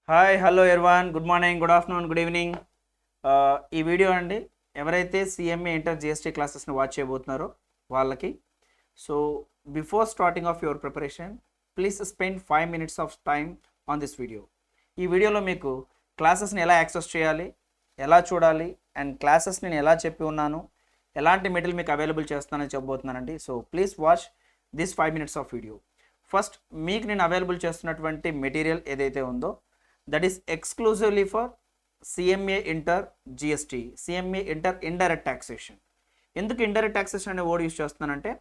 Hi hello everyone, good morning, good afternoon, good evening. ఈ video అండి ఎవరైతే CMA inter GST క్లాసెస్ని watch చేయబోతున్నారో వాళ్ళకి. So before starting of your preparation please spend 5 minutes of time on this video. ఈ వీడియోలో మీకు క్లాసెస్ని ఎలా access చేయాలి, ఎలా చూడాలి, అండ్ క్లాసెస్ నేను ఎలా చెప్పి ఉన్నాను, ఎలాంటి మెటీరియల్ మీకు అవైలబుల్ చేస్తానని చెప్పబోతున్నానండి. So please watch this 5 minutes of video. First మీకు నేను అవైలబుల్ చేస్తున్నటువంటి మెటీరియల్ ఏదైతే ఉందో that is exclusively for CMA Inter GST, CMA Inter Indirect Taxation. ఎందుకు ఇండైరెక్ట్ టాక్సేషన్ అనే వర్డ్ యూస్ చేస్తున్నానంటే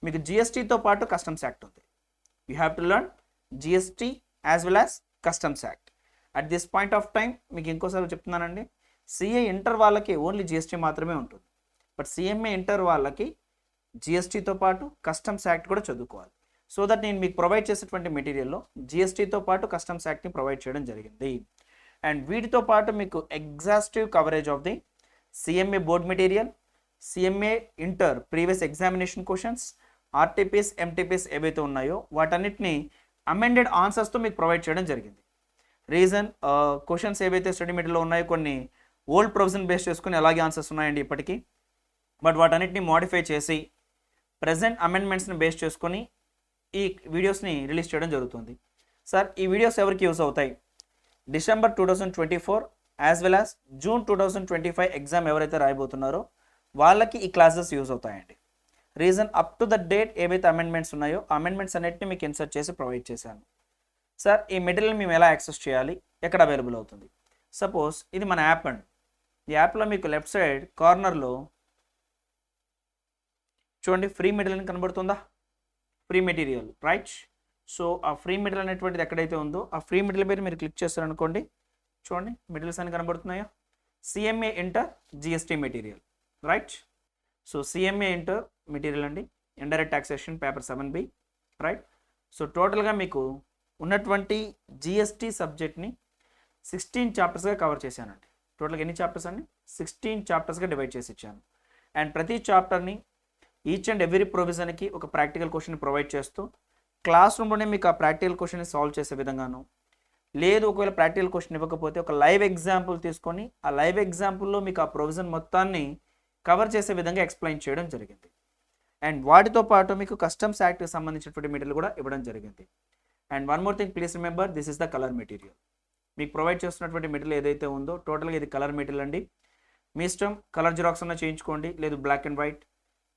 మీకు జిఎస్టీతో పాటు కస్టమ్స్ యాక్ట్ ఉంది. You have to learn GST as well as customs act. At this point of time మీకు ఇంకోసారి చెప్తున్నానండి, CA inter వాళ్ళకి ఓన్లీ జిఎస్టీ మాత్రమే ఉంటుంది. బట్ సిఎంఏ ఇంటర్ వాళ్ళకి జిఎస్టీతో పాటు కస్టమ్స్ యాక్ట్ కూడా చదువుకోవాలి. సో దట్ నేను మీకు ప్రొవైడ్ చేసేటువంటి మెటీరియల్లో జిఎస్టీతో పాటు కస్టమ్స్ యాక్ట్ని ప్రొవైడ్ చేయడం జరిగింది. అండ్ వీటితో పాటు మీకు exhaustive coverage of the CMA board material, CMA inter previous examination questions, RTPs, MTPs ఏవైతే ఉన్నాయో వాటన్నిటిని అమెండెడ్ ఆన్సర్స్తో మీకు ప్రొవైడ్ చేయడం జరిగింది. రీజన్ క్వశ్చన్స్ ఏవైతే స్టడీ మెటీరియల్లో ఉన్నాయో కొన్ని ఓల్డ్ ప్రొవిజన్ బేస్ చేసుకుని అలాగే ఆన్సర్స్ ఉన్నాయండి ఇప్పటికీ. బట్ వాటన్నిటిని మోడిఫై చేసి ప్రజెంట్ అమెండ్మెంట్స్ని బేస్ చేసుకొని ఈ వీడియోస్ని రిలీజ్ చేయడం జరుగుతుంది. సార్ ఈ వీడియోస్ ఎవరికి యూస్ అవుతాయి? December 2024 as well as June 2025 exam ఎవరైతే రాయబోతున్నారో వాళ్ళకి ఈ క్లాసెస్ యూజ్ అవుతాయండి. Reason up to the date ఏవైతే అమెండ్మెంట్స్ ఉన్నాయో అమెండ్మెంట్స్ అన్నిటిని మీకు ఇన్సర్ట్ చేసి ప్రొవైడ్ చేశాను. సార్ ఈ మెటీరియల్ మేము ఎలా యాక్సెస్ చేయాలి, ఎక్కడ అవైలబుల్ అవుతుంది? సపోజ్ ఇది మన యాప్ అండి. ఈ యాప్లో మీకు లెఫ్ట్ సైడ్ కార్నర్లో చూడండి ఫ్రీ మెటీరియల్ కనబడుతుందా? Free material, right? సో ఆ ఫ్రీ మెటీరియల్ అనేటువంటిది ఎక్కడైతే ఉందో ఆ ఫ్రీ మెటీరియల్ పేరు మీరు క్లిక్ చేస్తారు అనుకోండి, చూడండి మెటీరియల్స్ అని కనబడుతున్నాయా? CMA inter GST material, right? So CMA inter material అండి, indirect taxation paper 7B, right? So టోటల్గా మీకు ఉన్నటువంటి జిఎస్టీ సబ్జెక్ట్ని 16 చాప్టర్స్గా కవర్ చేశానండి. టోటల్గా ఎన్ని చాప్టర్స్ అండి? 16 చాప్టర్స్గా డివైడ్ చేసి ఇచ్చాను. అండ్ ప్రతి చాప్టర్ని ఈచ్ అండ్ ఎవ్రీ ప్రొవిజన్కి ఒక ప్రాక్టికల్ క్వశ్చన్ ప్రొవైడ్ చేస్తూ క్లాస్ రూమ్లోనే మీకు ఆ ప్రాక్టికల్ క్వశ్చన్ని సాల్వ్ చేసే విధంగాను, లేదు ఒకవేళ ప్రాక్టికల్ క్వశ్చన్ ఇవ్వకపోతే ఒక లైవ్ ఎగ్జాంపుల్ తీసుకొని ఆ లైవ్ ఎగ్జాంపుల్లో మీకు ఆ ప్రొవిజన్ మొత్తాన్ని కవర్ చేసే విధంగా ఎక్స్ప్లెయిన్ చేయడం జరిగింది. అండ్ వాటితో పాటు మీకు కస్టమ్స్ యాక్ట్కి సంబంధించినటువంటి మెటీరియల్ కూడా ఇవ్వడం జరిగింది. And one more thing please remember, this is the colour material. మీకు ప్రొవైడ్ చేస్తున్నటువంటి మెటీరియల్ ఏదైతే ఉందో టోటల్గా ఇది కలర్ మెటీరియల్ అండి. మీ ఇష్టం, కలర్ జిరాక్స్ అన్న చేయించుకోండి, లేదు బ్లాక్ అండ్ వైట్.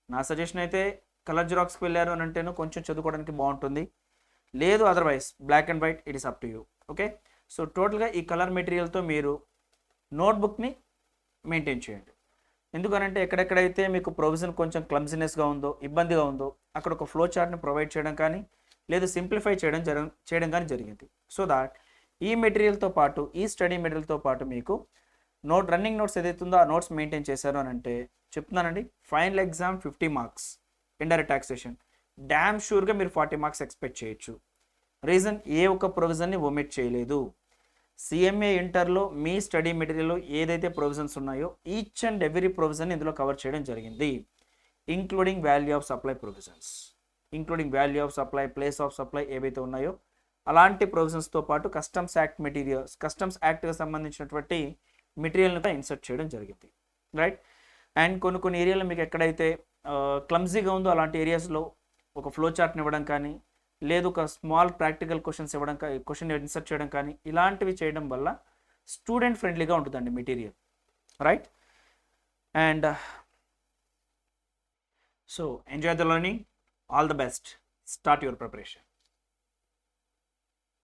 నా సజెషన్ అయితే కలర్ జిరాక్స్కి వెళ్ళారు అని అంటేను కొంచెం చదువుకోవడానికి బాగుంటుంది, లేదు otherwise black and white, it is up to you. Okay, so టోటల్గా ఈ కలర్ మెటీరియల్తో మీరు నోట్బుక్ని మెయింటైన్ చేయండి. ఎందుకనంటే ఎక్కడెక్కడైతే మీకు ప్రొవిజన్ కొంచెం క్లమ్జినెస్గా ఉందో, ఇబ్బందిగా ఉందో అక్కడ ఒక ఫ్లో చార్ట్ని ప్రొవైడ్ చేయడం కానీ లేదు సింప్లిఫై చేయడం కానీ జరిగింది. సో దాట్ ఈ మెటీరియల్తో పాటు ఈ స్టడీ మెటీరియల్తో పాటు మీకు రన్నింగ్ నోట్స్ ఏదైతే ఉందో ఆ నోట్స్ మెయింటైన్ చేశారు అని అంటే చెప్తున్నానండి, final exam 50 marks indirect taxation, damn షూర్గా మీరు 40 మార్క్స్ ఎక్స్పెక్ట్ చేయొచ్చు. రీజన్ ఏ ఒక్క ప్రొవిజన్ని ఒమిట్ చేయలేదు. సిఎంఏ ఇంటర్లో మీ స్టడీ మెటీరియల్లో ఏదైతే ప్రొవిజన్స్ ఉన్నాయో ఈచ్ అండ్ ఎవ్రీ ప్రొవిజన్ ఇందులో కవర్ చేయడం జరిగింది, including value of supply provisions, including value of supply, place of supply ఏవైతే ఉన్నాయో అలాంటి ప్రొవిజన్స్తో పాటు కస్టమ్స్ యాక్ట్ మెటీరియల్స్, కస్టమ్స్ యాక్ట్కి సంబంధించినటువంటి మెటీరియల్ని కూడా ఇన్సర్ట్ చేయడం జరిగింది, రైట్? అండ్ కొన్ని ఏరియాలో మీకు ఎక్కడైతే క్లమ్జీగా ఉందో అలాంటి ఏరియాస్లో ఒక ఫ్లో చార్ట్ని ఇవ్వడం కానీ లేదు ఒక స్మాల్ ప్రాక్టికల్ క్వశ్చన్స్ ఇవ్వడం క్వశ్చన్ ఇన్సర్ట్ చేయడం కానీ ఇలాంటివి చేయడం వల్ల స్టూడెంట్ ఫ్రెండ్లీగా ఉంటుందండి material, right? And so enjoy the learning, all the best, start your preparation.